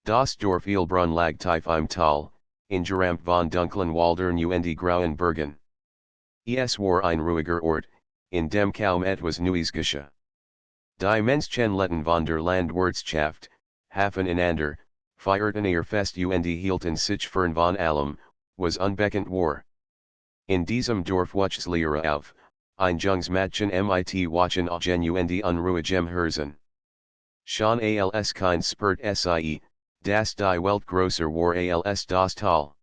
Das Dorf Ilbrunn lag tief im Tal, in Gerampt von dunklen Waldern und grauen Bergen. Es war ein ruhiger Ort, in dem kaum etwas Neues geschah. Die Menschen letten von der Landwirtschaft, hafen einander, feierten ihr Fest und hielten sich fern von allem, was unbekannt war. In diesem Dorf wuchs Lehre auf, ein Jungs Mädchen mit Wachen und unruhigem Herzen. Schon als kein Spurt sie, dass die Welt größer war als das Tal.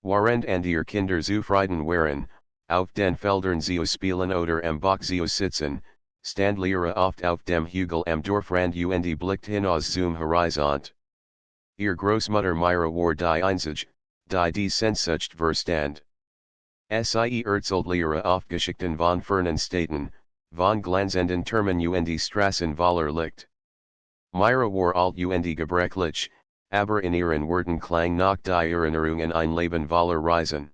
Während ihr Kinder zufrieden waren, auf den Feldern sie spielen oder am Bach sie sitzen, stand Lehre oft auf dem Hügel am Dorfrand und blickt hinaus zum Horizont. Ihr Großmutter Myra war die Einzige, die Sehnsucht verstand. Sie erzählt Lehre oft Geschichten von fernen Städten, von glanzenden Türmen und Straßen voller Licht. Myra war alt und gebrechlich, aber in ihren Worten klang noch die Erinnerung an ein Leben voller Reisen.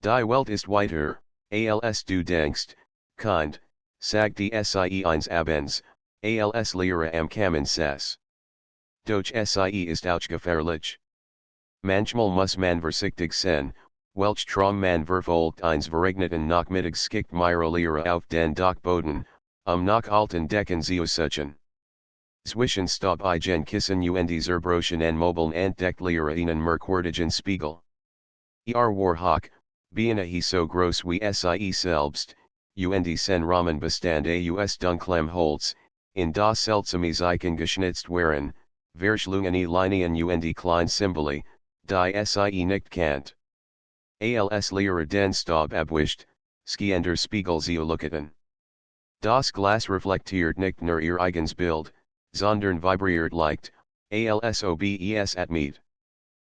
Die Welt ist weiter, als du denkst, kind, sagte sie eines Abends, als Lehre am Kamin saß. Doch sie ist auch gefährlich. Manchmal muss man vorsichtig sein, welch Traum man verfolgt eines verregneten Nachmittags skickt Myra Lehre auf den Dachboden, nach alten Decken zu suchen. Zwischen Staubigen Kissen und Zerbrochen an Möbeln entdeckt Lehre einen merkwürdigen Spiegel. War hoch, beinahe so groß wie sie selbst, und sen Rahmen bestand aus dunklem Holz, in das seltsame Zeichen geschnitzt waren, Verschlungene Linien und kleine Symbole, die sie nicht kannt. Als Lehre den Staub abwischt, skiender Spiegel sie looketen. Das Glas reflektiert nicht nur ihr eigens Bild, sondern vibriert leicht, als obes atmet.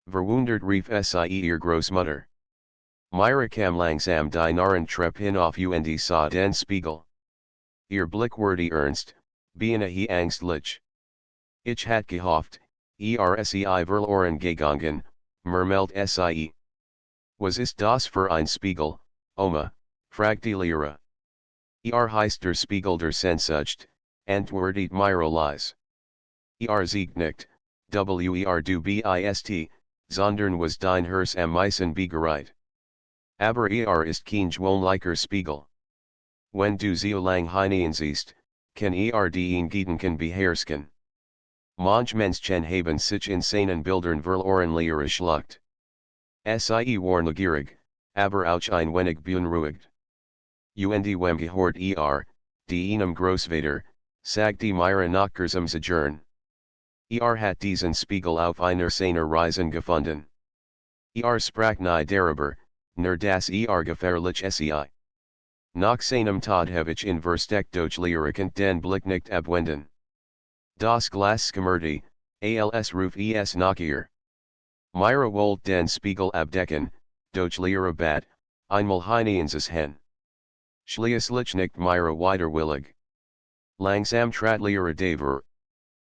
Verwundert rief sie ihr Großmutter. Myra kam langsam die Narrentreppe hinauf und sah den Spiegel. Ihr Blick wurde ernst, beinahe angstlich. Ich hat gehofft, sei verloren gegangen, murmelte sie. Was ist das für ein Spiegel, Oma? Fragte Lehre. Heißt der Spiegel der Sehnsucht, antwortet Myra leise. Siegt nicht, du bist, sondern was dein Herz am meisten bereit. Aber ist kein gewöhnlicher Spiegel. Wenn du so lang hineinsiehst, kann den Gedanken beherrschen. Manch Menschen haben sich in seinen Bildern verloren Lehre schluckt. Sie war neugierig, aber auch ein wenig beunruhigt. Und wem gehört einem Großvater, sagte Myra nach kurzem Sojourn. Hat diesen Spiegel auf einer seiner Reisen gefunden. Sprach nie darüber, nur das gefährlich sei. Nach seinem Tod habe ich in Versteck durch Lehre den Blick nicht abwenden. Das Glas skimmerte, als ruf es nach ihr. Myra wollte den Spiegel abdecken, doch Lehre bat, einmal hineinsehen. Schließlich nicht Myra widerwillig. Langsam trat Lehre davor.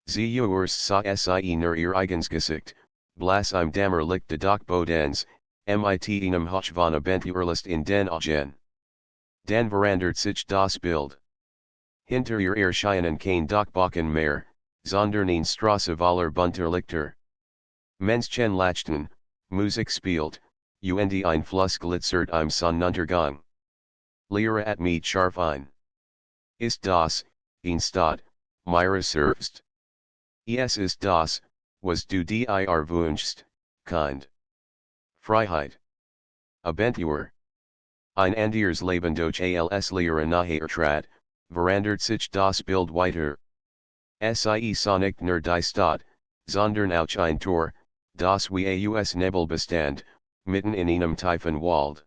Sie sah sie nur ihr eigens Gesicht, blass im Dämmerlicht de Dachbodens, mit einem Hoch von Abenteuerlust in den Augen. Dann verandert sich das Bild. Hinter ihr erscheinen kein Dachbocken mehr, sondern eine Straße voller bunter Lichter. Menschen lachten, Musik spielt, und ein Fluss glitzert im Sonnenuntergang. Lehre atmet scharf ein. Ist das, ein Stadt, Myra selbst? Ist das, was du dir wünschst, kind. Freiheit. Abenteuer. Ein anderes Leben durch als Lehre nachher trat, verandert sich das Bild weiter. Sie sah nicht nur die Stadt, sondern auch ein Tor, das wie aus Nebel bestand, mitten in einem tiefen Wald.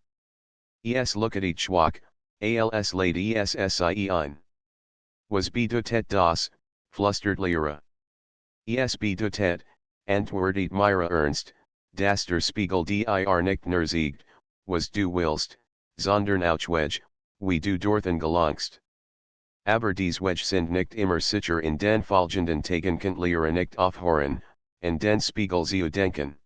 Lookete schwach, als lädt sie ein. Was bedeutet das, flüstert Lehre. Bedeutet, antwortet Myra ernst, dass der Spiegel dir nicht nur siegt, was du willst, sondern auch wie du dorthin gelangst. Aber dies sind nicht immer sicher in den folgenden Tagen könnt Lehre nicht aufhören, an den Spiegel zu denken.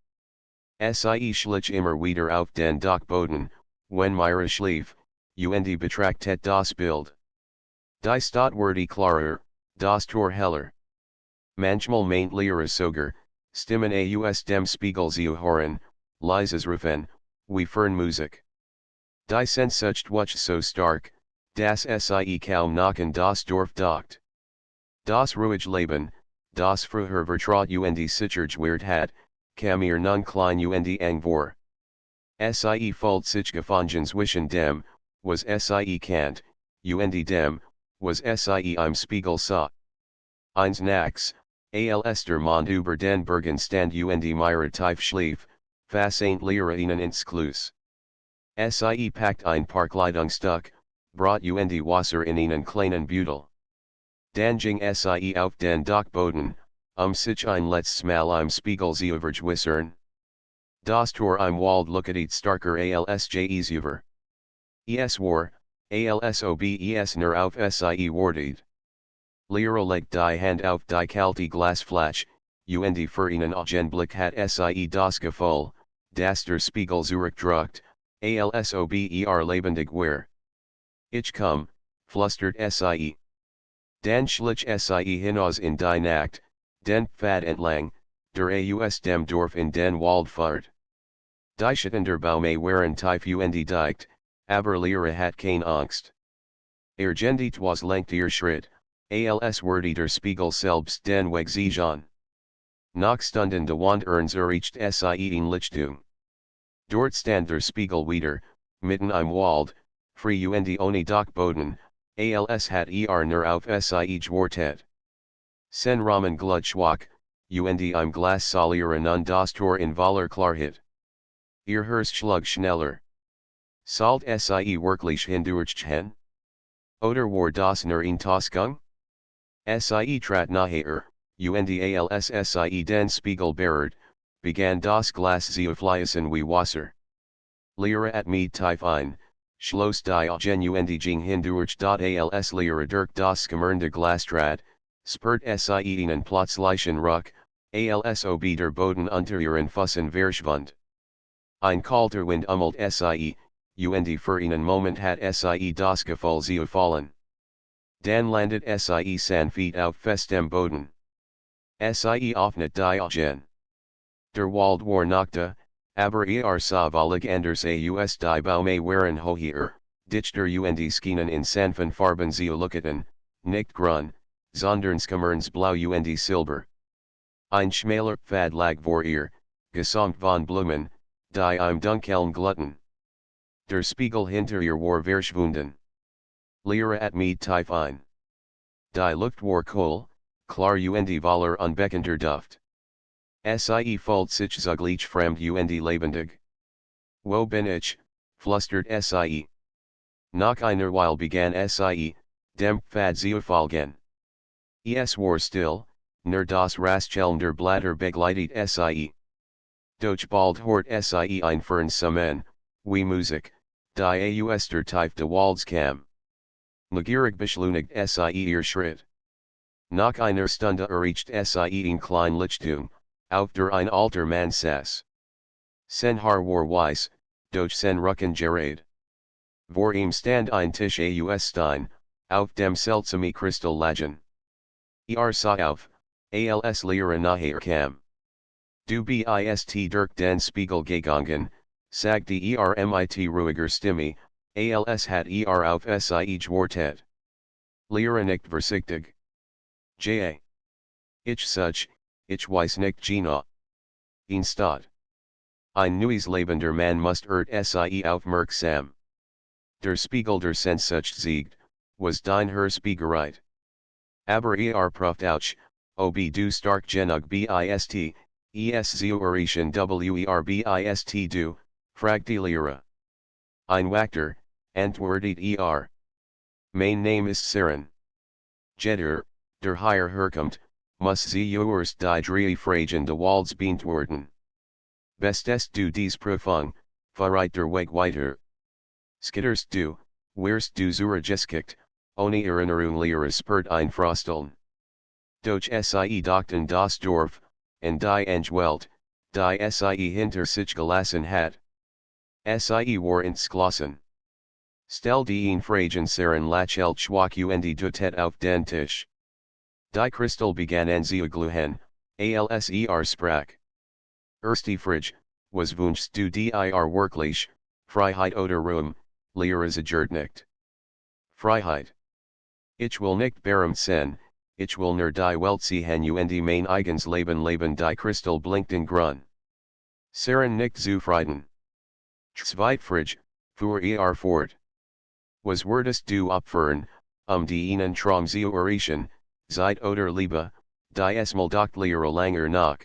Sie schlich immer wieder auf den Dachboden, wenn Myra schlief, und betrachtet das Bild. Die Stadt wurde klarer, das Tor heller. Manchmal meint Lehre sogar, Stimmen aus dem Spiegel zu hören, leises Rufen, wie Fernmusik. Die Sehnsucht wuch so stark, dass sie kaum noch in das Dorf docht. Das ruhige Leben, das früher vertraut und sicher wird hat, kam ihr nun klein und eng vor. Sie fühlt sich gefangen zwischen dem, was sie kennt, und dem, was sie im Spiegel sah. Eins nachts, als der Mond über den Bergen stand und ihre tief schlief, fasst Lehre ihnen ins Klus. Sie packt ein paar Kleidungsstück, brought und Wasser in einen kleinen Büdel. Dann ging sie auf den Dachboden, sich ein letztes Mal im Spiegel zu vergewissern. Das Tor im Wald looked starker als je über. Es war, als ob es nur auf sie wartet. Lehre legt die Hand auf die kalte Glasflasche, und für einen Augenblick hat sie das Gefühl, dass der Spiegel zurückdrückt, als ob lebendig war. Ich komm, flüstert sie. Dann schlich sie hinaus in die Nacht, den Pfad entlang, der aus dem Dorf in den Wald führt. Die Schatten Baume waren tief und dicht, aber Lehre hat keine Angst. Geht was lenkt ihr Schritt, als würde der Spiegel selbst den Weg sehen. Nach Stunden dauernd erreicht sie in Lichtung. Dort stand der Spiegel wieder, mitten im Wald, frei und ohne Dachboden, als hat nur auf sie gewartet. Sen Rahmen glutschwach, und im Glas soll ihr nun das Tor in Waller Klarheit. Ihr Herz schlug schneller. Sollt sie wirklich hindurchgehen? Oder war das nur ein Täuschung? Sie trat naher, und als sie den Spiegel berührt, begann das Glas zu fließen wie Wasser. Lehre at mit tief ein, schloss die Augen und ging hindurch als Lehre durch das schimmernde Glas trat, spürt sie einen plötzlichen Ruck, als ob der Boden unter ihren Füßen verschwand. Ein kalter Wind sie, und für einen Moment hat sie das Gefühl zu fallen. Dann landet sie sanft auf festem Boden. Sie öffnet die Augen. Der Wald war nackte, aber sah völlig anders aus die Baume waren höher, dichter und schienen in sanften Farben zu leuchten, nicht grün, sondern schimmernd blau und silber. Ein schmaler Pfad lag vor ihr, gesäumt von Blumen, die im Dunkeln glühten. Der Spiegel hinter ihr war verschwunden. Lehre at mit tief ein. Die Luft war cool, klar und voller unbekannter Duft. Sie fühlt sich zugleich fremd und lebendig. Wo bin ich, flüstert sie. Nach einer Weile begann sie, dem Pfad zu folgen. Es war still, nur das Rascheln der Blätter begleitet sie. Doch bald hört sie ein Fern summen, wie Musik, die aus der Tiefe des Walds kam. Neugierig beschleunigt sie ihr Schritt. Nach einer Stunde erreicht sie in klein Lichtung, auf der ein alter Mann saß. Sein Haar war weiß, doch sein Rücken gerade. Vor ihm stand ein Tisch aus Stein, auf dem seltsame Kristall lagen. Sah auf, als Lehre nachher kam. Du bist durch den Spiegel gegangen, sagte mit ruhiger Stimme, als hat auf sie gewartet. Lehre nicht vorsichtig. Ich such, ich weiß nicht genau. Instead. Ein neues lebender Mann muss sie aufmerksam. Der Spiegel der Sehnsucht siegt, was dein Herz begehreit. Aber prüft auch, ob du stark genug bist, es zu erreichen bist du, fragte Lehre. Ein Wachter, antwortet Mein Name ist Siren. Jeder, der hierher herkommt, muss zuerst die drei Fragen des Walds beantworten. Bestest du dies Prüfung, verreit der Weg weiter. Skitterst du, wirst du zurechtgekickt, ohne Erinnerung Lehre spürt ein Frosteln. Doch sie dachten das Dorf, und die Angewelt, die sie hinter sich gelassen hat. Sie war entschlossen. Stell die Fragen Siren lachelt schwach und dutet auf den Tisch. Die Kristall begann an zu glühen, ALSER Sprach. Erste Frage, was wünschst du dir wirklich, Freiheit oder Ruhm, Lehrersicherheit nicht. Freiheit. Ich will nicht berühmt sein, ich will nur die Welt sehen und mein eigenes Leben die Kristall blinkt in Grün. Seren nicht zufrieden. Zweit Frage, für ihr fort. Was würdest du opfern, die einen Traum zu erreichen, Zeit oder Liebe, die es mal doch Lehre langer nach.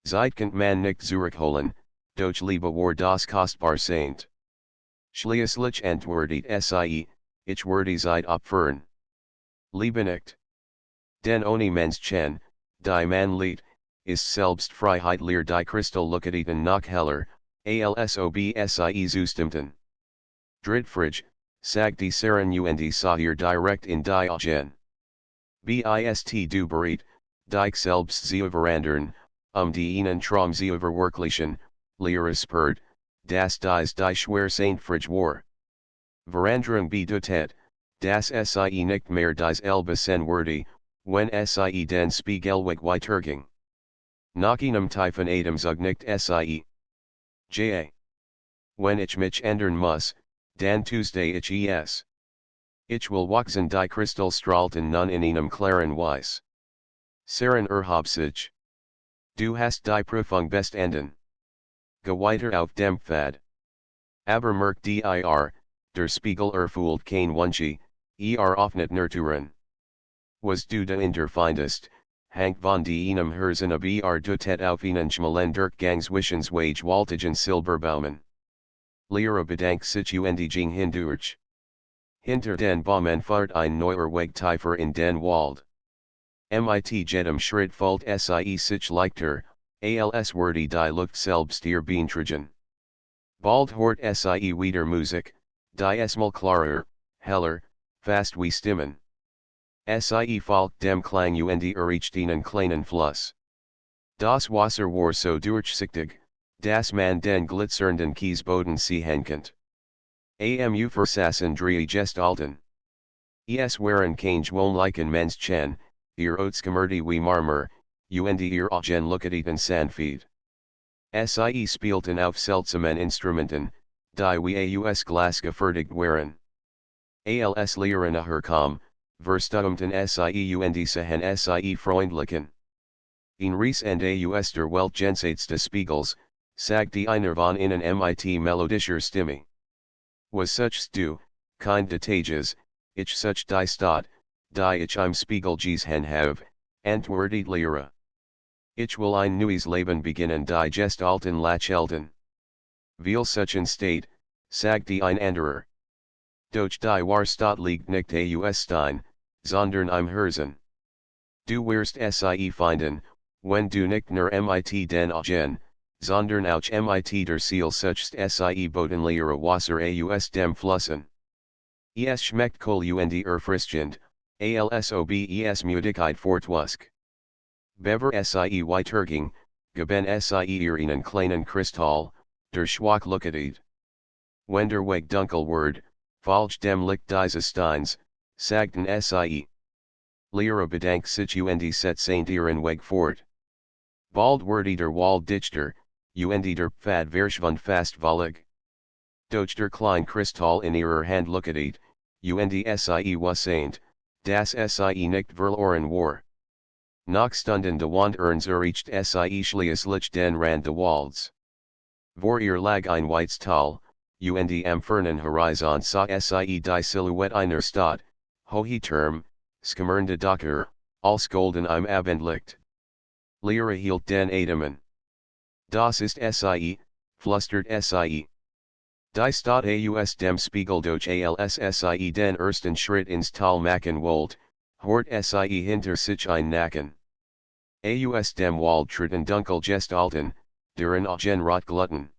Zeit kann man nicht zurückholen, doch Liebe war das kostbar Saint. Schließlich antwortet sie, ich würde Zeit opfern. Liebe nicht. Denn ohne Menschen, die man liebt, ist selbst Freiheit leer die Kristall leuchteten noch heller, alsobsie zustimmten. Drittfrage, sag die Seren und Sahir direkt in die Augen. Bist du bereit, dich selbst zu verandern, die einen Traum zu verwirklichen, Lehre spürt, das die schwer Saintfrage war. Veränderung bedeutet, das sie nicht mehr dieselbe sein würde, wenn sie den Spiegelweg weiterging. Nach einem tiefen Atemzug nicht sie. Ja. Wenn ich mich ändern muss, dann tuesday ich es. Ich will wachsen die Kristallstrahlten nun in einem klaren Weiß. Seren Habsich. Du hast die Prüfung bestanden. Geh weiter auf dem Pfad. Aber merk dir, der Spiegel erfüllt kein Wunsch, offnet Nurturen. Was du dahinter findest, hangt von einem Herzen ab dutet auf einen schmalen Durchgangs Wage Waltigen Silberbaumen. Lehre bedankt sich ging hindurch. Hinter den Baumen fahrt ein neuer Weg tiefer in den Wald. Mit jedem Schritt fällt sie sich leichter, als würde die Luft selbst ihr beeinträchtigen. Bald hört sie wieder Musik, die es mal klarer, heller, fast wie Stimmen. Sie folgt dem Klang und erreicht einen kleinen Fluss. Das Wasser war so durchsichtig, dass man den glitzernden Kiesboden sehen konnte. Versassen drei Gestalten. Es waren keine gewöhnlichen Menschen, ihr Oatsgemerdi wie Marmer, und ihr Augen leuchteten sanft. Sie spielten auf seltsamen Instrumenten, die wie aus Glas gefertigt waren. Als Lehren herkam, verstummten sie und sahen sie freundlichen. In Ries and aus der Welt jenseits Spiegels, sagte einer von ihnen mit melodischer Stimme. Was suchst du, kind Tages, ich such die Stadt, die ich im Spiegel gesehen habe, antwortet Lehre. Ich will ein neues Leben beginnen die Gestalten lachelten. Viel suchen State, sagte ein anderer. Doch die Warstadt liegt nicht aus Stein, sondern im Herzen. Du wirst sie finden, wenn du nicht nur mit den Augen, sondern auch mit der Seele suchst sie Bodenlehre Wasser aus dem Flussen. Es schmeckt cool und erfrischend, alsobes Müdigkeit fortwusk. Bever sie weiterging, geben sie einen kleinen Kristall, der schwach leuchtet. Wenn der Weg dunkel wird, folgt dem Licht dieses Steins, sagten sie. Lehre bedankt sich und set Saint ihren Weg fort. Bald wurde der Wald dichter, und der Pfad verschwand fast völlig. Doch der kleine Kristall in ihrer Hand leuchtet, und sie wasseint, dass sie nicht verloren war. Nach Stunden de Wanderens erreicht sie schließlich den Rand de Walds. Vor ihr lag ein weites Tal, und am fernen Horizont sah sie die Silhouette einer Stadt, hohe Turm, skimmernde Dächer, als golden im Abendlicht. Lehre hielt den Atemen. Das ist sie, flüstert sie. Die Stadt aus dem Spiegel doch als sie den ersten Schritt ins Tal machen wollt, hort sie hinter sich ein Nacken. Aus dem Wald treten dunkel Gestalten, deren Augen rot gluten.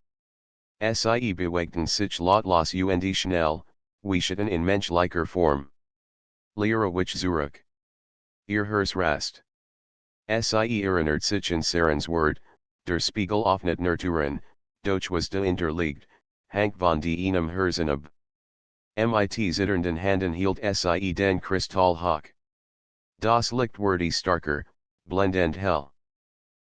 Sie bewegten sich lautlos und schnell, wischten in menschlicher Form. Lehre wich zurück. Ihr Hers rast. Sie erinnert sich in Serens Wort, der Spiegel offnet Nurturen, doch was dahinter liegt, hangt von einem Herzen ab. Mit zitternden Handen hielt sie den Kristall hoch. Das Licht wurde starker, blendend hell.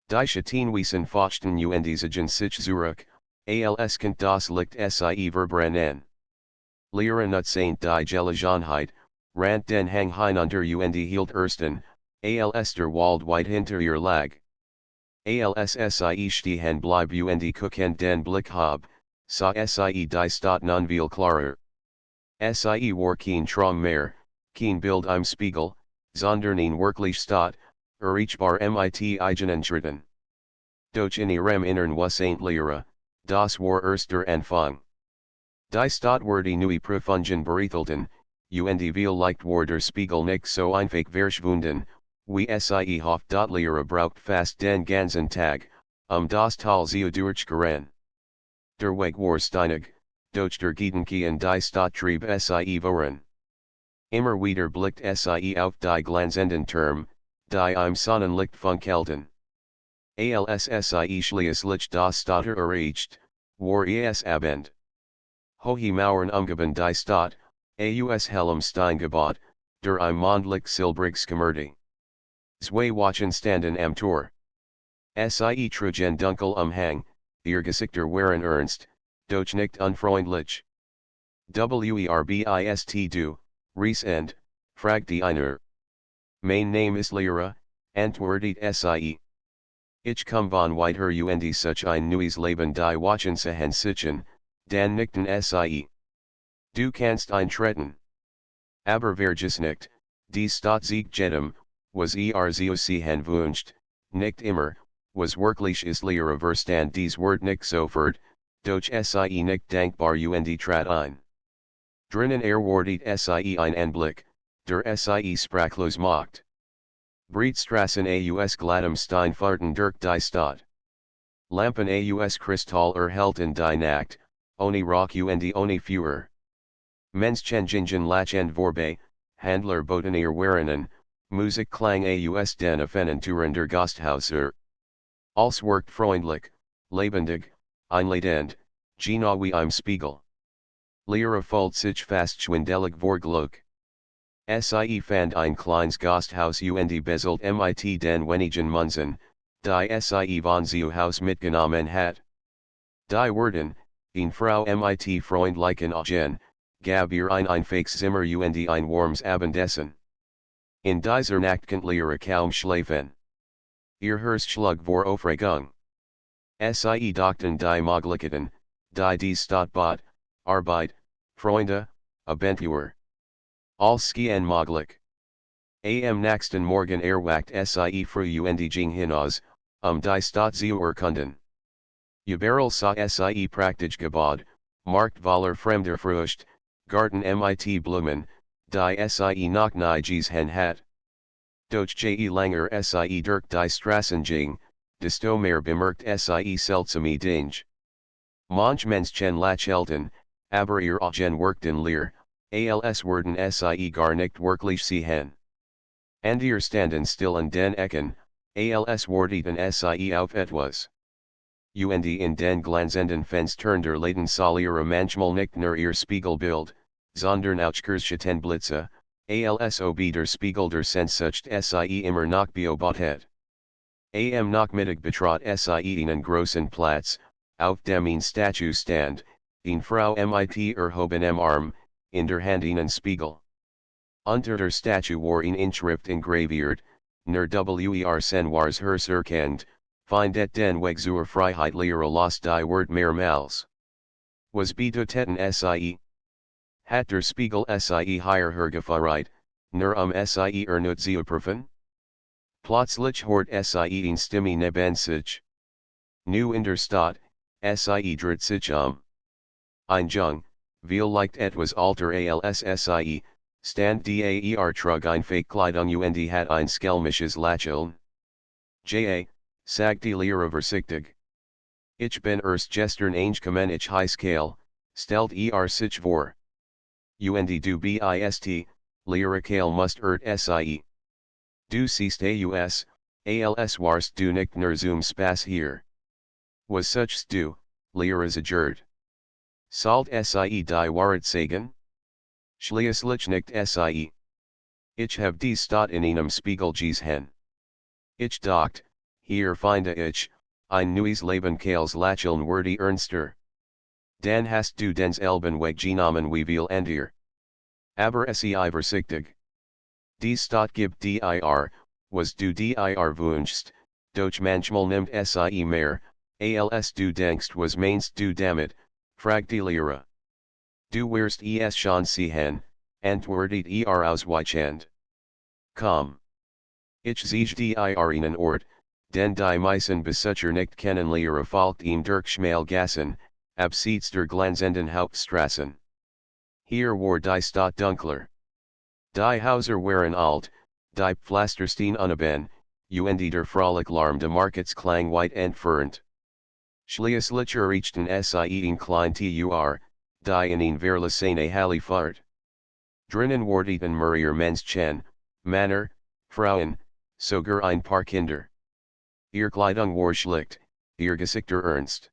Die Schattenwesen Fochten Undisagen sich Zurück, als Kant das Licht sie verbrennen. Lehren Saint die Gelegenheit, Rand den Hang hinunder hielt ersten, als der Wald weit hinter ihr lag. Als sie stehen bleib gucken den Blick hab, sa sie die Stadt nun viel klarer. Sie war kein Traum mehr, kein Bild im Spiegel, sondern eine wirkliche Stadt, erreichbar mit eigenen Schritten. Doch in ihrem Innern was ein Lehre, das war erst der Anfang. Die Stadt war die neue Prüfungen bereithalten, viel leicht war der Spiegel nicht so einfach verschwunden, wie sie hofft. Lehre braucht fast den ganzen Tag, das Tal zu durchgehen. Der Weg war steinig, doch der Gedanke in die Stadt trieb sie voran. Immer wieder blickt sie auf die glanzenden Turm, die im Sonnenlicht funkelten. Als sie schließlich das Stotter erreicht, war es Abend. Hohe Mauern umgeben die Stadt, aus hellem Steingebäude, der im Mondlicht silbrig schimmerte. Zwei Wachen standen am Tor. Sie trugen dunkel Umhang, ihr Gesichter waren ernst, doch nicht unfreundlich. Werbist du, Reisend, fragte einer. Mein Name ist Lehre, antwortet sie. Ich komme von weiter such ein neues Leben die Wachen sehen sichen, dann nickten sie. Du kannst eintreten. Aber vergiss nicht, die Stadt Sieg jedem, was so sehen wünscht, nicht immer, was wirklich ist Lehre verstand dies Wort nicht sofort, doch sie nicht dankbar trat ein. Drinnen wartet sie ein Anblick, der sie sprachlos macht. Breitstrassen aus gladdem Steinfarten durch die Stadt. Lampen aus Kristall erhelten die Nacht, ohne Rock ohne Führer. Menschengingen lachen vorbei, Handler boten ihr Warenen, Musik klang aus den Offenenturen der Gasthäuser. Alles wirkt freundlich, lebendig, einladend, genau wie im Spiegel. Lehre fühlt sich fast schwindelig vor Glück. Sie fand ein kleines Gasthaus beselt mit den wenigen Munzen, die sie von zu Haus mitgenommen hat. Die Wirtin, eine Frau mit freundlichen Augen, gab ihr ein einfaches Zimmer ein warmes Abendessen. In dieser Nacht konnte Lehre kaum schlafen. Ihr Herzschlag war Aufregung. Sie dachten die Möglichkeiten, die Stadt bot, Arbeit, Freunde, Abenteuer. Alles schien möglich. Am nächsten Morgen erwacht sie früh ging hinaus, die Stadt zu erkunden. Überall sah sie praktisch Gebäude, Markt voller fremder Frucht, Garten mit Blumen, die sie noch nie gesehen hat. Doch je langer sie durch die Straßen ging, desto mehr bemerkt sie seltsame Dinge. Manch Menschen lächelten, aber ihr Augen wirkten leer, als würden sie gar nicht wirklich sehen. Andere standen still in den Ecken, als warteten sie auf etwas. In den glanzenden Fenstern der Läden sah ihre manchmal nicht nur ihr Spiegelbild, sondern auch Blitze, als ob der Spiegel der Sehnsucht sie immer noch beobachtet. Am Nachmittag betrat sie einen großen Platz, auf dem eine Statue stand, eine Frau mit erhobenem Arm, in der Hand einen Spiegel. Unter der Statue war eine Inschrift engraviert, nur sen wars erkannt, findet den Weg zur Freiheit Lehre los die Wort mehrmals. Was bedeuteten sie? Hat der Spiegel sie higher hergeführt, nur sie ernut zu prüfen? Plötzlich hört sie eine Stimme neben sich. Nu in der Stadt, sie dreht sich Ein Jung, viel leicht etwas alter als sie, stand trug ein Fake-Kleidung hat ein schelmisches Lächeln. Sagte Lehre versichtig. Ich bin erst gestern eingekommen ich Highscale, stellt sich vor. Du bist, Lehre Kale must sie. Du siehst als warst du nicht nur zum Spaß hier. Was suchst du, Lehre zagert. Sollt sie die Wahrheit sagen? Schließlich nicht sie. Ich hab die Stadt in einem Spiegel gesehen. Ich dacht, hier finde ich, ein neues Leben Kales Lacheln Wordy Ernster. Dan hast du dens Elben weg genomen wie viel Endier. Aber sei versichtig. Die Stadt gibt dir, was du dir wünschst, doch manchmal nimmt sie mehr, als du denkst was meinst du damit, frag die Lehre. Du wirst es schon sehen, antwortet ausweichend. Komm. Ich zeige dir einen Ort, den die meisten Besucher nicht kennen Lehre folgt ihm durch schmale Gassen, abseits der glanzenden Hauptstraßen. Hier war die Stadt dunkler. Die Häuser waren alt, die Pflastersteine uneben, und der Frolic-Larm de Markets klang weit entfernt. Schließlich erreichten sie ein klein Tor, die in ein verlassene Halle fahrt. Drinnen warteten mehrere Menschen, Männer, Frauen, sogar ein paar Kinder. Ihr Kleidung war schlicht, ihr Gesichter ernst.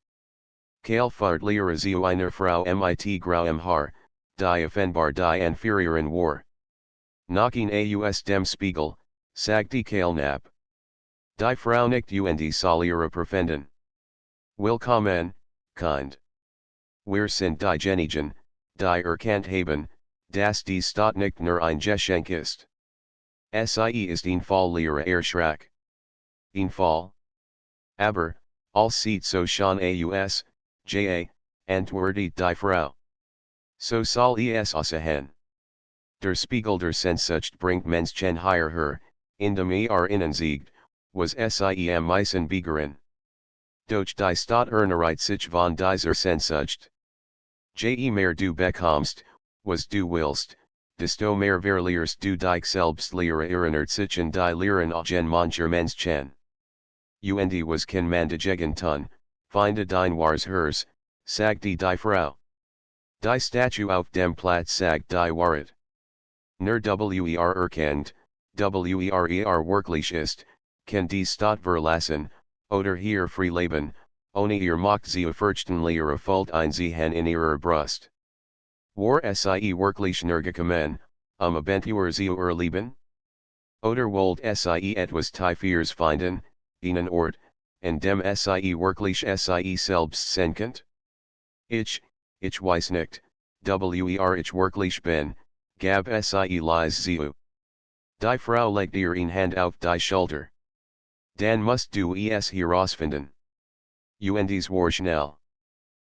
Kael fahrt Lehre zu einer Frau mit grauem Haar, die offenbar die Anführerin war. Knocking aus dem Spiegel, sagte Kael knapp. Die Frau nicht und soll ihre Profenden. Willkommen, kind. Wir sind diejenigen, die erkannt haben, dass die Stadt nicht nur ein Geschenk ist. Sie ist ein Fall Lehre erschrak. Ein Fall? Aber, alles sieht so schon aus, antwortet die Frau. So soll es aussehen. Der Spiegel der Sehnsucht bringt Menschen hierher, indem innen siegt, was sie am meisten begehren. Doch die Stadt erneuert sich von dieser Sehnsucht. Je mehr du bekommst, was du willst, desto mehr verlierst du dich selbst Lehre erinnert sich an die Lehren augen mancher Menschen. Und was kann man dagegen tun, finde dein wahres Herz, sagte die Frau. Die Statue auf dem Platz sagt die Wahrheit. Nur erkannt, wirklich ist, kann die Stadt verlassen, oder hier frei leben, ohne ihr macht sie fürchtenliche Fault einsehen in ihrer Brust. War sie wirklich nergekommen, Abentur zu erleben? Oder wollt sie etwas Tiefers finden, einen Ort, an dem sie wirklich sie selbst senkend? Ich weiß nicht, ich wirklich bin, gab sie leise zu. Die Frau legt ihr eine Hand auf die Schulter. Dann musst du es herausfinden. Und war schnell.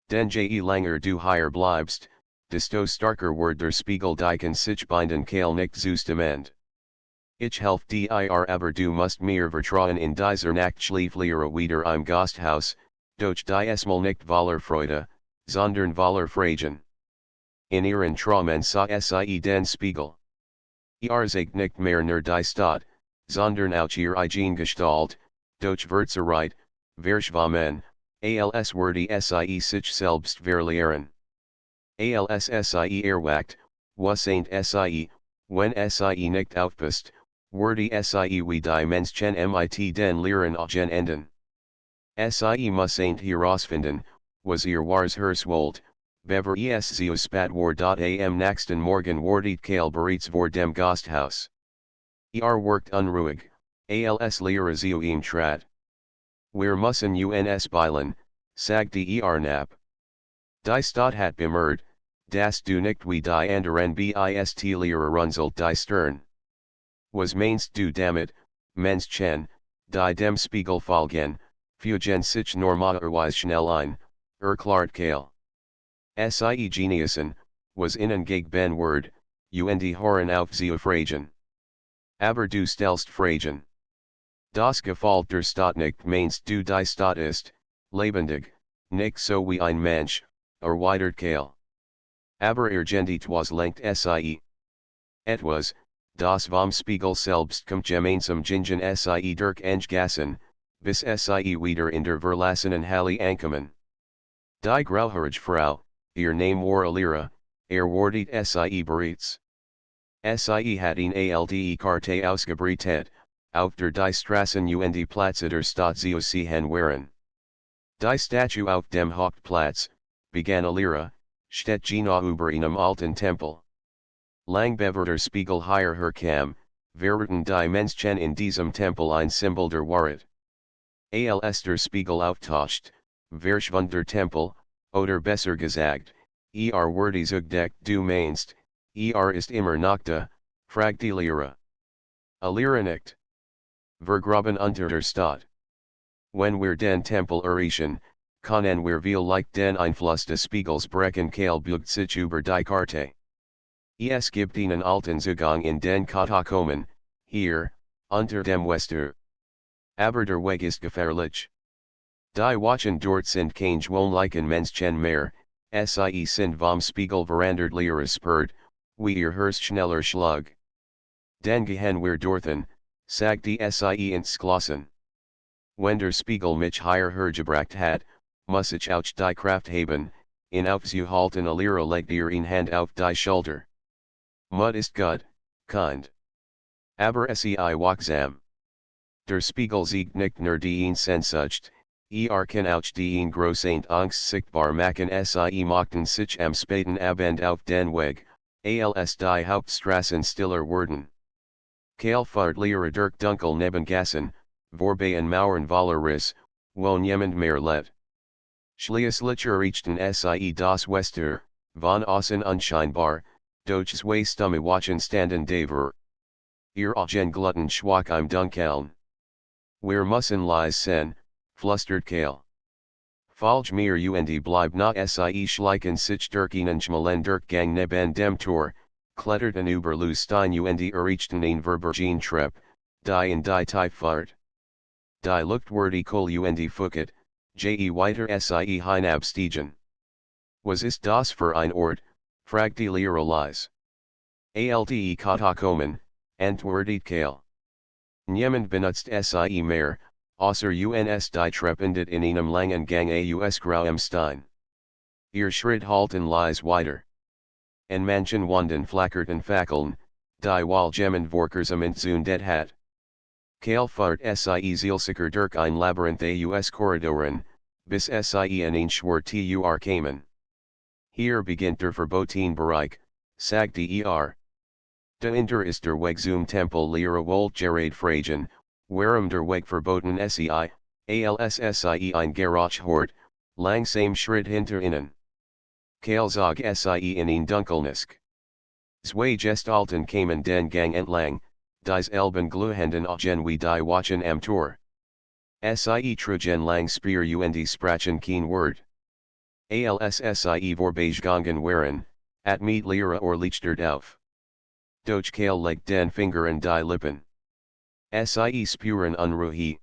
Denn je langer du hier bleibst, desto starker wird der Spiegel dich sich binden Kael nicht zustimmt. Ich helf dir aber du musst mir vertrauen in dieser Nacht schläflehre wieder im Gasthaus, doch dies mal nicht voller Freude, sondern voller Fragen. In ihren Träumen sah sie den Spiegel. Sagt nicht mehr nur die Stadt, sondern auch ihr eigen Gestalt, doch verzerreit, verschwommen, als würde sie sich selbst verlieren. Als sie erwacht, was ain't sie, wenn sie nicht aufpasst, würde sie wie die Menschen mit den Lehren augen enden. Sie muss ain't herausfinden, was ihr wahres Herz wollt, bever es zu spät war am nächsten Morgen wartet Kael bereits vor dem Gasthaus. Workt unruhig, als Lehre zu ihm trat. Wir müssen uns beilen, sagte knapp. Die Stadt hat bemerkt, dass du nicht wie die anderen bist Lehre runzelt die Stirn. Was meinst du damit, Menschen, die dem Spiegel folgen, fügen sich normalerweise schnell ein, erklärt Kael. Sie Geniusen, was ihnen gegen Word, und hören auf zu fragen. Aber du stellst Fragen. Das Gefällt der Stadt nicht meinst du die Stadt ist, lebendig, nicht so wie ein Mensch, erweitert Kael. Aber irgendwas lenkt sie. Etwas, das vom Spiegel selbst kommt gemeinsam gingen sie durch Gassen, bis sie wieder in der verlassenen Halle ankommen. Die grauhaarige Frau, ihr Name war Alira, wartet sie bereits. Sie hat eine alte Karte ausgebreitet, auf der die Straßen und Plätze der Stadt zu sehen waren. Die Statue auf dem Hauptplatz, begann Alira, steht genau über einem alten Tempel. Lang bever der Spiegel hierher kam, verrieten die Menschen in diesem Tempel ein Symbol der Wahrheit. als der Spiegel auftaucht, verschwunder Tempel, oder besser gesagt, wird die Zugdeckt du meinst, ist immer noch da, fragt die Lehre. A Lehre nicht. Vergraben unter der Stadt. Wenn wir den Tempel erreichen, können wir vielleicht den Einfluss des Spiegels brechen Bugt sich über die Karte. Es gibt einen alten Zugang in den Katakomben, hier, unter dem Wester. Aber der Weg ist gefährlich. Die Wachen dort sind keine wohnlichen Menschen mehr, sie sind vom Spiegel verandert Lehre spurt, wie ihr Hörst schneller Schlag. Den gehen wir dorthin, sagt die ins Glossen. Wenn der Spiegel mich higher hergebracht hat, muss ich auch die Kraft haben, in aufzuhalten a Lehre legt ihr in Hand auf die Schulter. Mut ist gut, kind. Aber sei wachsam. Der Spiegel siegt nicht nur die Sehnsucht, kann auch die große Angst sichtbar machen sie machten sich am späten Abend auf den Weg, als die Hauptstraßen stiller wurden. Kael fahrt Lehre durch dunkel Nebengassen, vorbei an Mauern Valeris, wo niemand mehr lebt. Schließlich erreichten sie das Wester, von außen unscheinbar, doch zwei Stumme Wachen standen davor. Ihr Augen gluten schwach im Dunkeln. Wir müssen leise sein, flüstert Kael. Falsch mir und bleib na sie schleichen sich durch einen schmalen Durchgang neben dem Tor, kletterten über Lustein und erreichten ein Verbergen Treppe, die in die Tiefe fahrt. Die Luftwürde Kohl und Fucket, weiter sie hinabstiegen. Was ist das für ein Ort, fragt die Lehre leise. Alte Katakomben, antwortet Kael. Niemand benutzt sie mehr, außer uns die Treppendet in einem langen Gang aus grauem Stein. Ihr Schritt halten leise weiter. En manchen Wanden flackerten Fackeln, die Walgemmen Vorkersament zündet hat. Kael fahrt sie zielsicher durch ein Labyrinth aus Korridoren, bis sie in ein Schwur kamen. Hier beginnt der verbotene Bereich, sagt die Dahinter ist der Weg zum Tempel Lehre wohl gerade fragen, warum der Weg verboten sei, als sie ein Garage hort, langsam Schritt hinter ihnen. Kael zog sie in ein Dunkelnisk. Zwei Gestalten kamen den Gang entlang, dies Elben gluhenden Augen wie die Wachen am Tor. Sie trugen lang Speer und sprachen kein Wort. Als sie vorbeigegangen waren, at mit Lehre Lichtert auf. Doch Kael legt den Finger in die Lippen. Sie spuren Unruhe.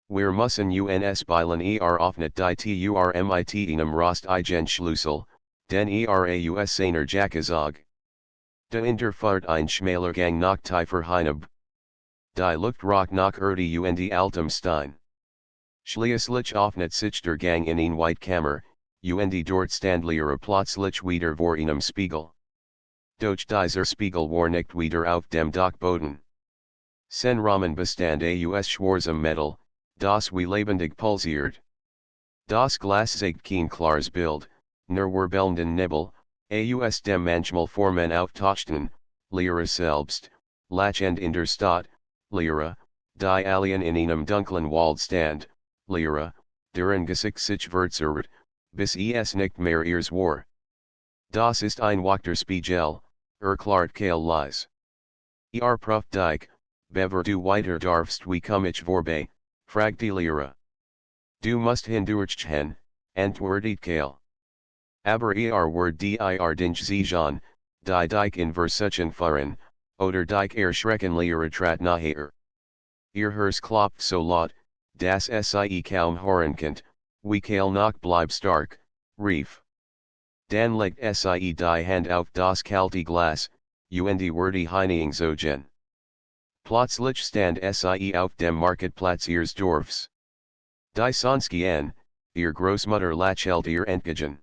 Wir müssen uns beilen offnet die Turmit einem Rost igen Schlüssel, den aus seiner Jacke zog. Dahinter fahrt ein schmaler Gang nach tiefer hinab. Die Luft roch nach Erde und altem Stein. Schließlich offnet sich der Gang in ein Weitkammer, und dort stand Lehre plötzlich wieder vor einem Spiegel. Doch dieser Spiegel war nicht wieder auf dem Dachboden. Sen Rahmen bestand aus schwarzem Metall, das wie lebendig pulsiert. Das Glas zeigt kein klares Bild, nur wirbelnden Nebel, aus dem manchmal Formen auftauchten, Lehre selbst, lachend in der Stadt, Lehre, die alien in einem dunklen Wald stand, Lehre, deren Gesicht sich verzerrt, bis es nicht mehr ihrs war. Das ist ein Wachter Spiegel, klart Kael leise. Prüft dich, bever du weiter darfst wie komm ich vorbei, fragt die Lehre. Du musst hindurchgehen, antwortet Kael. Aber wird dich sehen, die dich in Versuchen fahren, oder dich erschrecken Lehre trat naher. Ihr Hers klopft so laut, dass sie kaum hören könnt, wie Kael noch bleib stark, rief. Dan legt sie die Hand auf das kalte Glas, und die Heinigungszogen. Plötzlich stand sie auf dem Marktplatz ihres Dorfs. Die Sonskien, ihr Großmutter lachelt ihr entgegen.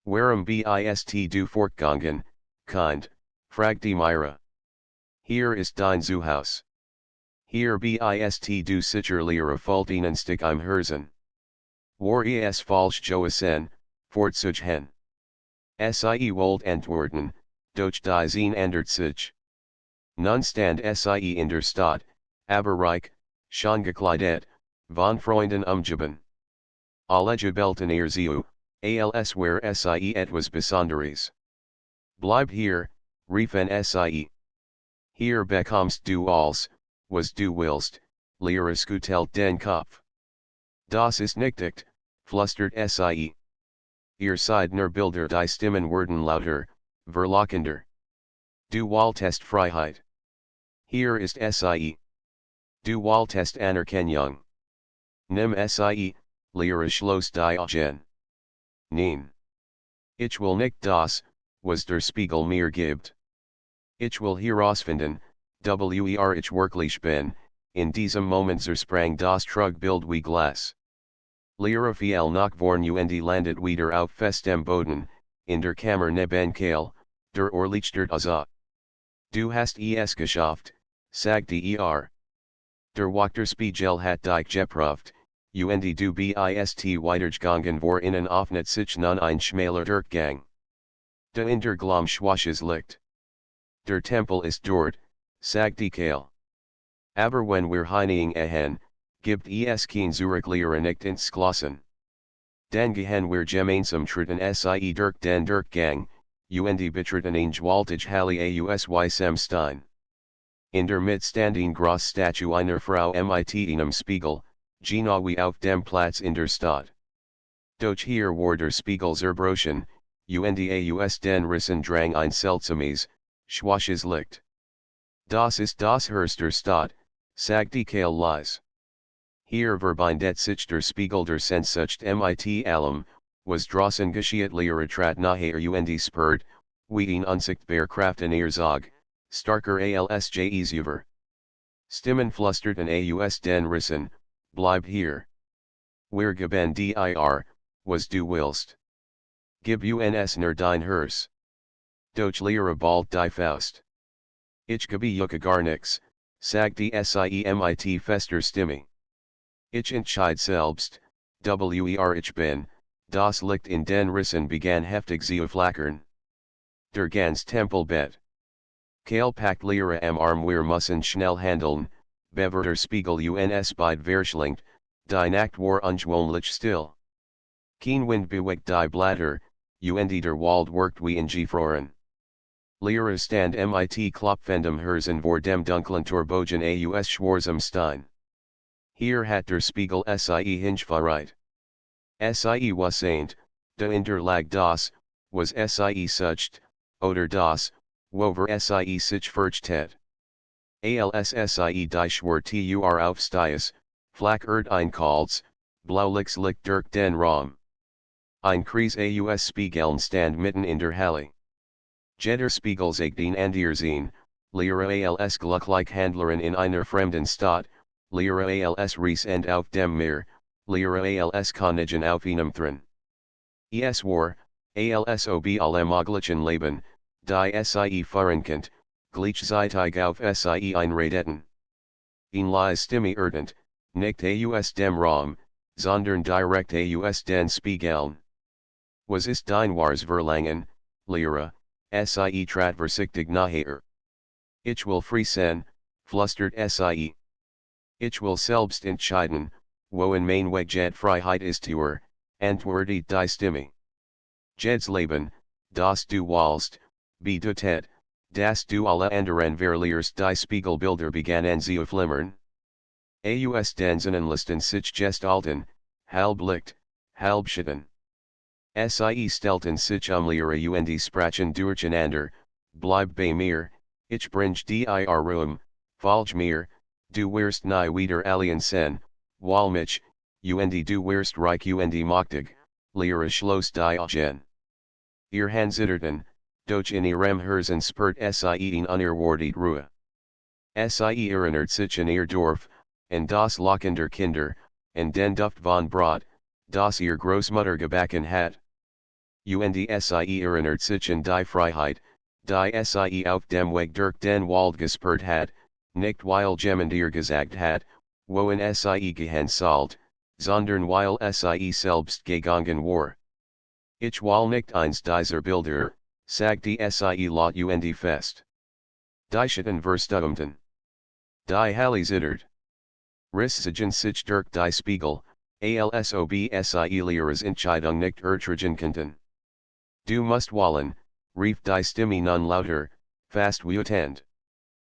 Warum bist du fortgegangen, kind, fragt die Myra. Hier ist dein Zuhaus. Hier bist du sicher Lehre fällt ihnen Stick im Herzen. War es falsch Joasen, fortzugehen. Sie wollt antworten, doch die Zine ändert sich. Nun stand sie in der Stadt, aber reich, schon gekleidet, von Freunden umgeben. Alle gebelten ihr zu, als where sie etwas Besonderes. Bleib hier, riefen sie. Hier bekommst du alles, was du willst, Lehrer schüttelt den Kopf. Das ist nicht, flüstert sie. Ihr seid nur Bilder, die Stimmen werden lauter, verlockender. Du wolltest Freiheit. Hier ist sie. Du wolltest Anerkennung. Nimm sie, Lehrer schloss die Augen. Nein. Ich will nicht das, was der Spiegel mir gibt. Ich will herausfinden, wer ich wirklich bin, in diesem Moment zersprang das Trugbild wie Glas. Lehrer fiel nach vorn und landet wieder auf festem Boden, in der Kammer neben Teil, der Lichtert aus. Du hast es geschafft, sagte Der Spiegel hat dich geprüft, und du bist weitergegangen vor innen offnet sich nun ein schmaler Durchgang. Der in der Glom schwaches Licht. Der Tempel ist dort, sagte Teil. Aber wenn wir hineingehen, gibt es kein Zurückkehren nicht ins Klassen. Dann gehen wir gemeinsam treten sie durch den Durchgang, und betreten eine gewaltige Halle aus Sem Stein. In der Mitte standing groß Statue einer Frau mit einem Spiegel, genau wie auf dem Platz in der Stadt. Doch hier war der Spiegel zerbrochen, und aus den Rissen drang ein seltsames, schwaches Licht. Das ist das Herz der Stadt, sagte Teil leise. Hier verbindet sich der Spiegel der Sehnsucht mit allem, was draußen geschieht. Lehrer trat nahe und spürt, wie ein unsichtbar Kraft in ihr Zog, starker als über. Stimmen flusterten aus den Rissen, bleib hier. Wir geben dir, was du willst. Gib uns nur dein Herz. Doch Lehrer bald die Faust. Ich gebe gar nix, sagte sie mit fester Stimme. Ich entscheid selbst, wer ich bin, das Licht in den Rissen begann heftig zu flackern. Der ganz Tempelbett. Teil packt Lehrer am Arm, wir müssen schnell handeln, bevor der Spiegel uns beid verschlingt, die Nacht war ungewohnlich still. Kein Wind bewegt die Blätter, und der Wald wirkt wie eingefroren. Lehrer stand mit klopfendem Herzen vor dem dunklen Torbogen aus schwarzem Stein. Hier hat der Spiegel sie hingefeiert. Sie wasseint, in der lag das, was sie sucht, oder das, wover sie sich fürchtet. Als sie die Schwur aufstiess, flackert ein Kalts, blauliches Licht durch den Raum. Ein Kreis aus Spiegeln stand mitten in der Halle. Jeder Spiegel zeigt ihn andersehen, Lehrer als glücklich Handlerin in einer fremden Stadt, Lehrer als Riesend auf dem Meer, Lehrer als Königin auf einem Thron. Es war, als ob alle möglichen Leben, die sie verrenkt, gleichzeitig auf sie einredeten. Ein leise Stimme erdend, nicht aus dem Raum, sondern direkt aus den Spiegeln. Was ist dein wahres Verlangen, Lehrer? Sie trat vorsichtig naher. Ich will frei sein, flüstert sie. Ich will selbst entscheiden, wohin mein Weg geht. Freiheit ist Tour, antwortet die Stimme. Jed's Leben, das du willst, bedeutet, dass du alle anderen verlierst. Die Spiegelbilder begannen zu flimmern. Aus den Sonnenlisten sich gestalten, halb Licht, halb Schatten. Sie stellten sich Lehrer und sprachen durcheinander, bleib bei mir, ich bring dir folge mir, du wirst nie wieder allein sein, weil mich, und du wirst reich und mächtig, Lehrer schloss die Augen. Ihr Hand zitterten, doch in ihrem Herzen spürt sie in unerwartet Ruhe. Sie erinnert sich an ihr Dorf, und das Lachen der Kinder, und den Duft von Brot, das ihr Großmutter gebacken hat. Und sie erinnert sich an die Freiheit, die sie auf dem Weg durch den Wald gespürt hat, nicht weil jemand ihr gesagt hat, wohin sie gehen sollt, sondern weil sie selbst gegangen war. Ich will nicht eins dieser Bilder, sagte sie laut und fest. Die Schatten verstummten. Die Halle zittert. Rissigen sich durch die Spiegel, alsobsie Lehrers Entscheidung nicht ertragen konnten. Du musst wollen, rief die Stimme nun lauter, fast wütend.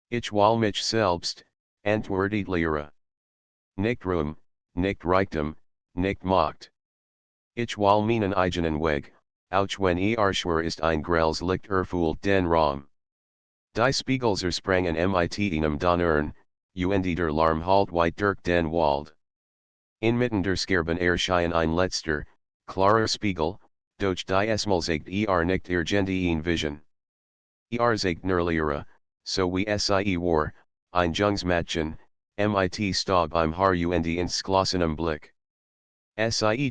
Ich will mich selbst, antwortet Lehrer. Nicht Ruhm, nicht Reichtum, nicht Macht. Ich will meinen eigenen Weg, auch wenn schwer ist ein grelles Licht erfüllt den Raum. Die Spiegel sprangen mit einem Donnern, und der Lärm halt weit durch den Wald. Inmitten der Scherben erschien ein letzter, klarer Spiegel, doch die Esmal sagt nicht irgendwie Vision. Sagt nur Lehrer, so wie war, ein Jungsmädchen, mit Staub im Haar und ins glossenem Blick.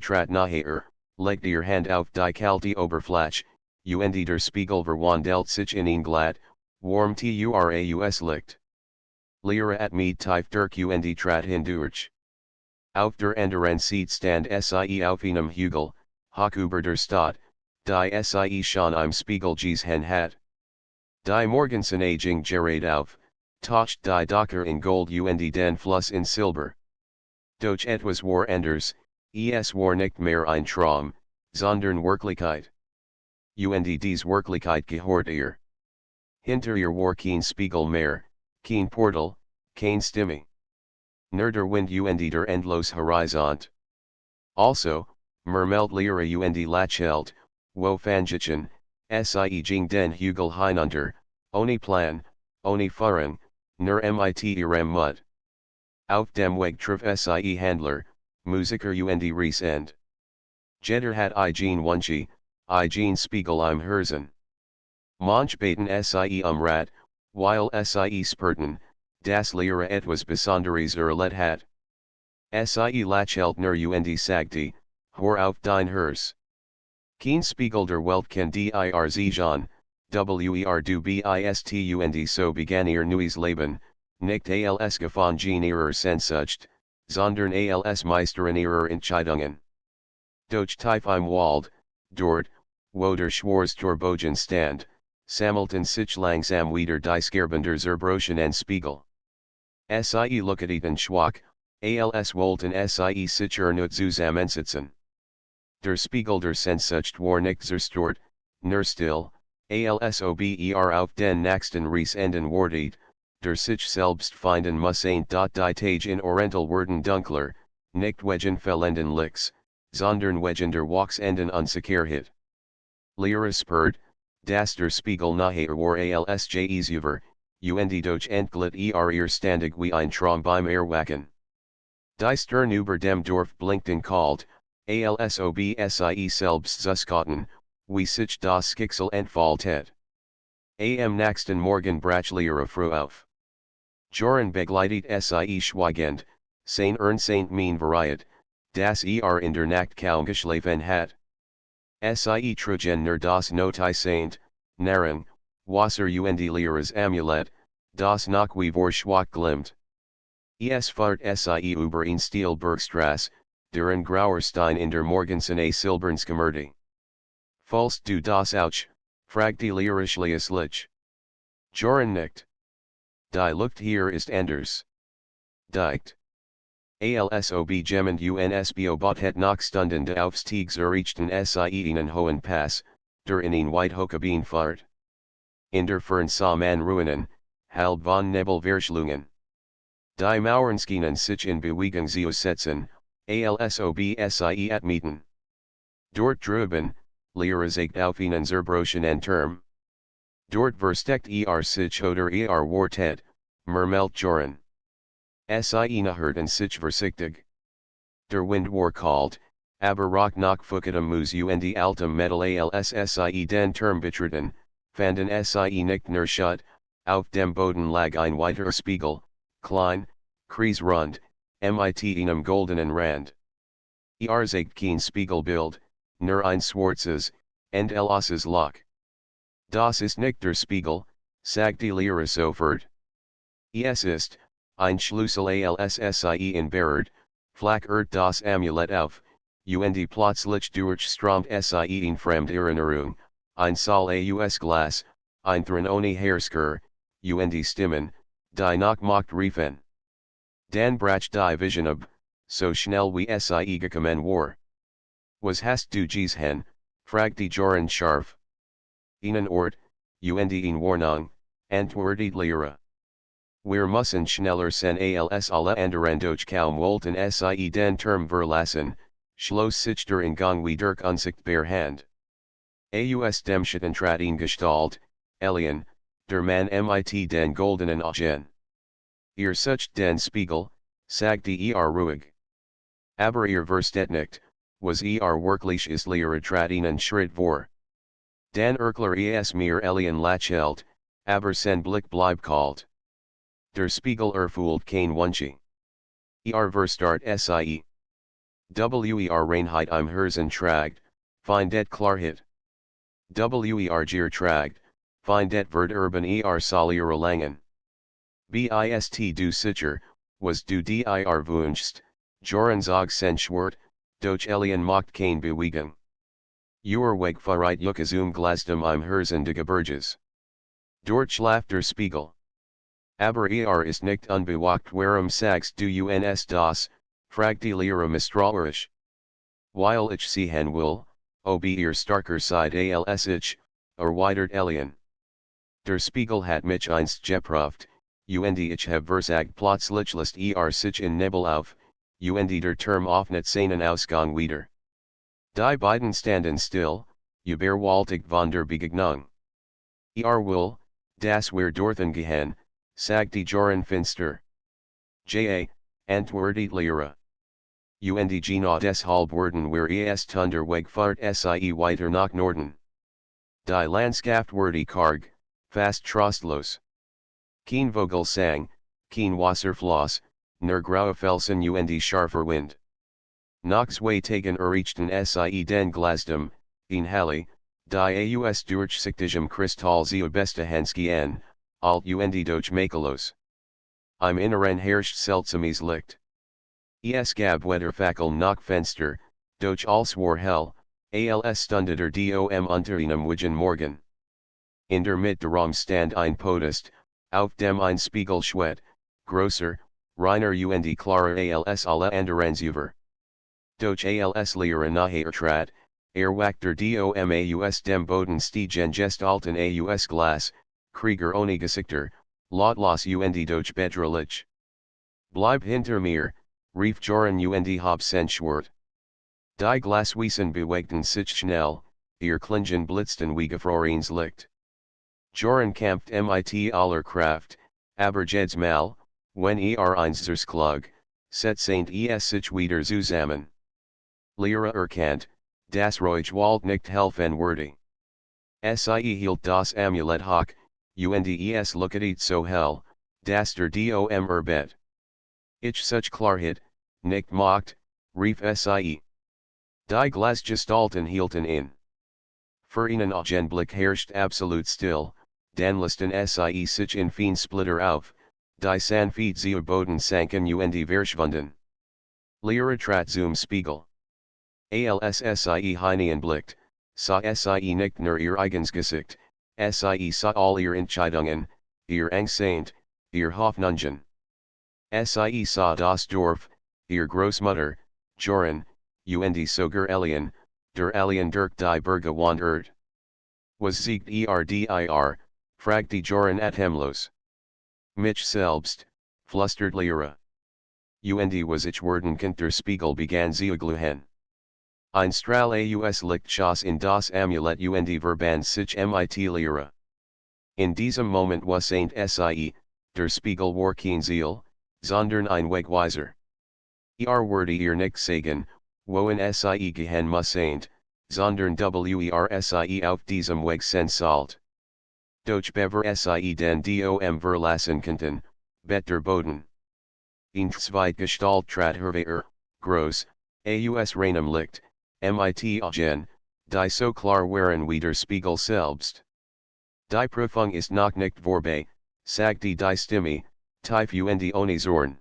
Trat nachher, legt ihr Hand auf die kalte Oberfläche, und der Spiegel verwandelt sich in ein glatt, warm Turaus Licht. Lehrer at mit tief durch und trat hindurch. Auf der anderen Seite stand auf einem Hügel, hoch über der Stadt, die schon im Spiegel gesehen hat. Die Morgensonne ging gerade auf, taucht die Dächer in Gold und den Fluss in Silber. Doch etwas war anders, es war nicht mehr ein Traum, sondern Wirklichkeit. Und diese Wirklichkeit gehört ihr. Hinter ihr war kein Spiegel mehr, kein Portal, kein Stimme. Nur der Wind und der endlos Horizont. Also, murmelt Lehrer und lächelt, wo fangichen, ging den Hügel hinunter, ohne Plan, ohne Führung, nur mit ihrem Mut. Auf dem Weg traf Handler, Musiker und Riesend. Jeder hat Wunsch, Spiegel im Herzen. Manch beten Rat, weil spurten, das Lehrer etwas Besonderes erlebt hat. Lächelt nur und sagte, hör auf dein Herz. Kein Spiegel der Welt kann dir sehen, du bist und so begann ihr neues Leben, nicht als gefangen ihrer Sehnsucht, sondern als Meisterin ihrer Entscheidungen. Doch tief im Wald, dort, wo der Schwarztorbogen stand, sammelten sich langsam wieder die Scherben der zerbrochenen Spiegel. Looketen schwach, als wollten sich nicht zusammensitzen. Der Spiegel der Sehnsucht war nicht zerstört, nur still, auf den nächsten Riesenden wartet, der sich selbst finden muss die Tage in Oriental werden dunkler, nicht wegen fehlenden Licks, sondern wegen der Wachsenden Unsicherheit. Lehrer spürt, dass der Spiegel nachher war als über, und doch entglitt ihr standig wie ein Traum beim Erwachen. Die Stern über dem Dorf blinkten kalt, selbst zuskaten, wie sich das Schicksal entfaltet. Am nächsten Morgen brach Lehrer früh auf. Joran begleitet schweigend, sein mein Variet, dass in der Nacht kaum geschlafen hat. Trugen nur das Notisant, Narren, Wasser und Lehrers Amulett, das noch wie vor schwach glimmt. Fahrt über ein Stielbergstrasse, deren Grauerstein in der Morgensonne silbern schimmerte. Falls du das auch, fragt die Lehrerschlies Lich. Joran nickt. Die Luft hier ist anders. Dicht. Gemend uns het noch Stunden de Aufstiegs erreichten einen hohen Pass, der in ein weit hochgebiet fahrt. In der Fern sah man Ruinen, halb von Nebel verschlungen. Die Mauern schienen sich in Bewegung zu setzen, atmieten. Dort drüben, Lehrer sagt auf einen zerbrochenen Turm. Dort versteckt sich oder wartet, murmelt Joran. Nachhörten sich vorsichtig. Der Wind war kalt, aber roch noch fucketem Mus und altem Metal als den Turm betreten, fanden nicht nur shut, auf dem Boden lag ein weiterer Spiegel, klein, kreisrund, mit einem goldenen Rand. Sagt kein Spiegelbild, nur ein schwarzes, endloses Loch. Das ist nicht der Spiegel, sagt die Lehrer sofort. Es ist, ein Schlüssel als in Berard, flackert das Amulett auf, und plötzlich durchströmt in fremd Erinnerung, ein Saal aus Glas, ein Thron ohne Heersker, und Stimmen, die noch macht riefen. Dan brach die vision ob, so schnell wie es gekommen war. Was hast du gesehen, fragte Joran scharf. Einen Ort, und in Warnung, antwortet Lyra. Wir müssen schneller sein als alle anderen durch kaum wollten den Term verlassen, schloss sich der Ingang wie durch unsichtbar Hand. Aus dem Schatten trat in Gestalt, Alien, der Mann mit den goldenen Augen. Sucht den Spiegel, sagte ruhig. Aber verstet nicht, was wirklich ist Lyra trat einen Schritt vor. Dan Erkler mir Alien lachelt, aber sen Blick bleib kalt. Der Spiegel fühlt kein Wunsch. Verstart sie. Reinheit im Herzen tragt, findet Klarheit. Gier tragt, findet wird urban Saliere langen. Bist du sicher, was du dir wünschst, Joran zog senschwert, doch Alien macht kein Bewegung. Weg verreit Glasdom im Herzen de Gebirges. Dort schlaft der Spiegel. Aber ist nicht unbewacht warum sagst du uns das, fragte Lyra misstrauisch. Weil ich sehen will, ob starker Seite als ich, erweitert Alien. Der Spiegel hat mich einst geprüft, und ich habe versagt plötzlich lässt sich in Nebel auf, und der Term offnet seinen Ausgang wieder. Die beiden standen still, überwältigt von der Begegnung. Will, das wir dorthin gehen, sagte Joran finster. Antwortet Lyra. Und genau deshalb werden wir unterweg fahrt weiter nach Norden. Die Landschaft wurde karg, fast trostlos. Kein Vogel sang, kein Wasserfloss, nur graue Felsen und scharfer Wind. Nach 2 Tagen erreichten den Glasdom, in Halle, die durchsichtigem Kristall Bestenhanski an, alt und durch Makelos. Im Inneren herrscht seltsames Licht. Gab Wetterfackeln nach Fenster, doch als war hell, als stunde dom unter einem Wigen Morgen. In der Mitte Raum stand ein Podest, auf dem ein Spiegel schwet, grosser, reiner und klarer als alle anderen Zuver. Doch als Lyra nahe trat, wachter dom aus dem Boden stiegen Gestalten aus Glas, Krieger ohne Gesichter, lautlos und doch bedrohlich. Bleib hinter mir, rief Joran und hab senschwert. Die Glaswesen bewegten sich schnell, Klingen blitzten wie gefrorenes Licht. Joran kämpft mit aller Kraft, aber jedes Mal, wenn eins zerschlug, setzte sich wieder zusammen. Lyra erkannt, das ruhig Wald nicht helfen würde. Hielt das Amulett hoch, und looket so hell, dass der dom bet. Ich such Klarheit, nicht macht, rief sie. Die Glasgestalten hielten in. Für einen Augenblick herrscht absolut still, dann lasten sie sich in fein Splitter auf, die sanft zu Boden sanken und verschwunden. Lyra trat zum Spiegel. Als sie hineinblickt, sah sie nicht nur ihr eigenes Gesicht, sie sah all ihr Entscheidungen, ihr Angst, ihr Hoffnungen. Sie sah das Dorf, ihr Großmutter, Joran, und sogar Alien, der Alien durch die Berge wandert. Was siegt dir, fragte Joran atemlos. Mich selbst, flüstert Lyra. Und was ich werden könnt der Spiegel begann zu glühen. Ein Strahl aus Licht schoss in das Amulett und verband sich mit Lyra. In diesem Moment wasn't sie, der Spiegel war kein Ziel, sondern ein Wegweiser. Würde nicht sagen, wohin sie gehen müssen, sondern sie auf diesem Weg sind sollt. Doch bever sie den dom verlassen könnten, bet der Boden. In Zweitgestalt trat hervor, groß, aus reinem Licht, mit Augen, die so klar waren wie der Spiegel selbst. Die Prüfung ist noch nicht vorbei, sagte die Stimme, tief und ohne Zorn.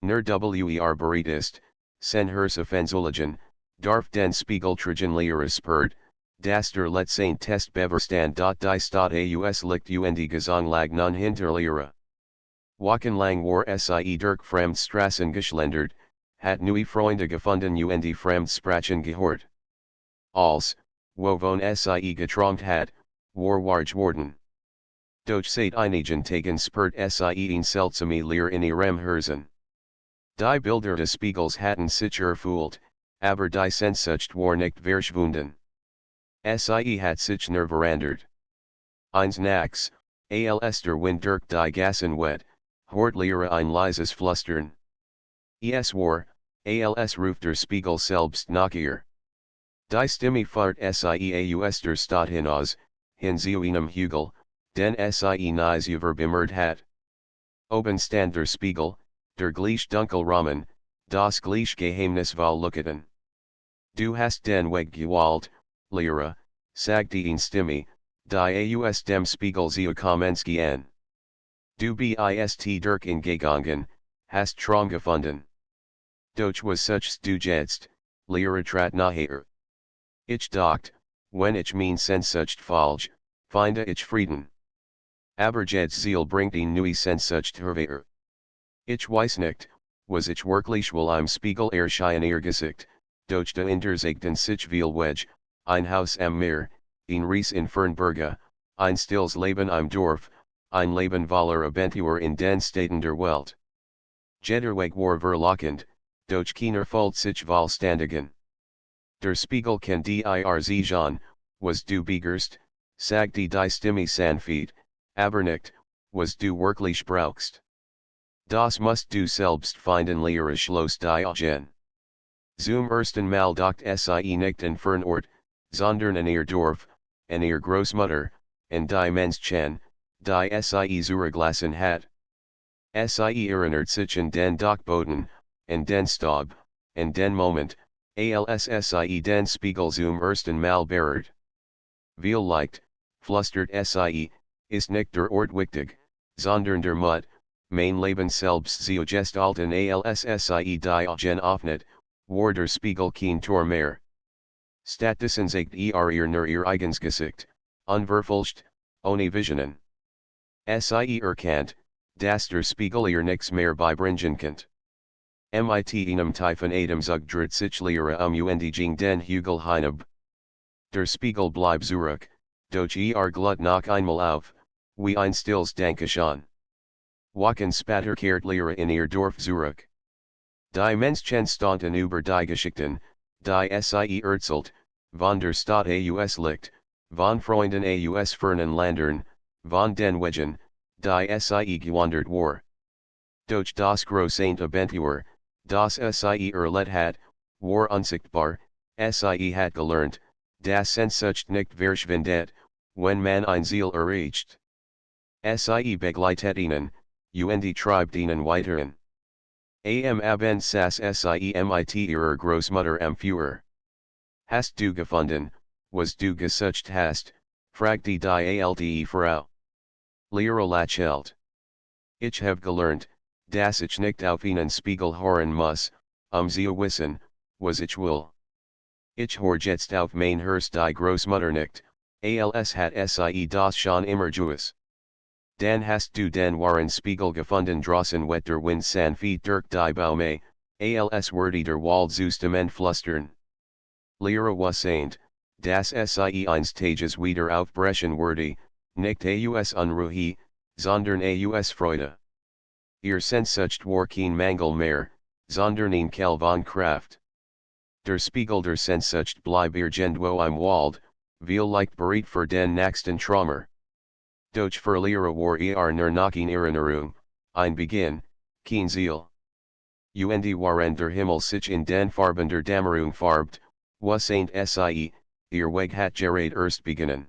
Nur bereit ist, sen Herzoffenzuligen, darf den Spiegel tragen Lyra spurt, dass der letzten Test beverstand die Stat aus Licht und Gesang lag nun hinter Lyra. Wochenlang war sie durch fremd Straßen geschlendert, hat neue Freunde gefunden und die Fremdsprachen gehört. Als, wo von sie geträumt hat, war geworden. Doch seit einigen Tagen spürt sie ein seltsame Leer in ihrem Herzen. Die Bilder des Spiegels hatten sich erfüllt, aber die Sehnsucht war nicht verschwunden. Sie hat sich nur verandert. Eins nachts, als der Wind durch die Gassen weht, hört Lehre ein leises Flüstern. Es war, als ruft der Spiegel selbst nach ihr. Die Stimme fährt sie aus der Stadt hinaus, hin zu einem Hügel, den sie nies überbimmert hat. Oben stand der Spiegel, der gleich Dunkelrahmen, das gleich Geheimnisvoll Du hast den Weg gewählt, Lehre, sagt die Stimme, die aus dem Spiegel zu kommens gehen. Du bist durchgegangen, hast Traum gefunden. Doch was suchst du jetzt, Lehre trat nachher. Ich dacht, wenn ich mein Sehnsucht falsch, finde ich Frieden. Aber jetzt Ziel bringt ein neue Sehnsucht hervor. Ich weiß nicht, was ich wirklich will im Spiegel erscheinen Gesicht, doch de Intersegten sich viel Weg, ein Haus am Meer, ein Ries in Fernberge, ein stilles Leben im Dorf, ein Leben voller Abenteuer in den Städten der Welt. Jeder Weg war verlockend, doch keiner fühlt sich wohlständigen. Der Spiegel kann dir sagen, was du begehrst, sagt die Stimme sanft, aber nicht, was du wirklich brauchst. Das musst du selbst finden, Lehre schloss die Augen. Zum ersten Mal dacht sie nicht an Fernort, sondern an ihr Dorf, an ihr Großmutter, an die Menschen, die sie zurückgelassen hat. Sie erinnert sich an den Dachboden, an den Staub, an den Moment, als sie den Spiegel zum ersten Mal berührt. Vielleicht, flüstert sie, ist nicht der Ort wichtig, sondern der Mut, mein Leben selbst zu gestalten als sie die Augen öffnet, war der Spiegel kein Tor mehr. Stattdessen zeigt ihr nur ihr eigens Gesicht, unverfälscht, ohne Visionen. Sie erkannt, dass der Spiegel ihr nichts mehr beibringen kann. Mit einem tiefen Atemzug sich Lehre gegen den Hügel hinab. Der Spiegel bleibt zurück, doch ihr glut noch einmal auf, wie ein stilles Dankeschön. Wochen später kehrt Lehre in ihr Dorf zurück. Die Menschen staunten über die Geschichten, die sie erzählt, von der Stadt aus Licht, von Freunden aus fernen Ländern, von den Wegen, die sie gewandert war. Doch das große Abenteuer, das sie erlebt hat, war unsichtbar, sie hat gelernt, dass Sehnsucht nicht verschwindet, wenn man ein Ziel erreicht. Sie begleitet ihnen, und treibt ihnen weiterhin. Am Abend saß sie mit ihrer Großmutter am Feuer. Hast du gefunden, was du gesucht hast, fragte die alte Frau. Lehre lächelt. Ich habe gelernt, dass ich nicht auf einen Spiegel hören muss, zu wissen, was ich will. Ich höre jetzt auf mein Herz die Großmutter nicht, als hat sie das schon immer gewusst. Dann hast du den wahren Spiegel gefunden draußen weht der Wind sanft durch die Bäume, als würde der Wald zustimmen flüstern. Lehre wusste, dass sie eines Tages wieder aufbrechen würde, nicht aus Unruhe, sondern aus Freude. Ihr Sehnsucht war kein Mangel mehr, sondern ein Quell von Kraft. Der Spiegel der Sehnsucht blieb irgendwo im Wald, vielleicht bereit für den nächsten Traumer. Doch für Lehre war nur noch eine Erinnerung, ein Beginn, kein Ziel. Und waren der Himmel sich in den Farben der Dämmerung farbt, was sie, ihr Weg hat gerade erst beginnen.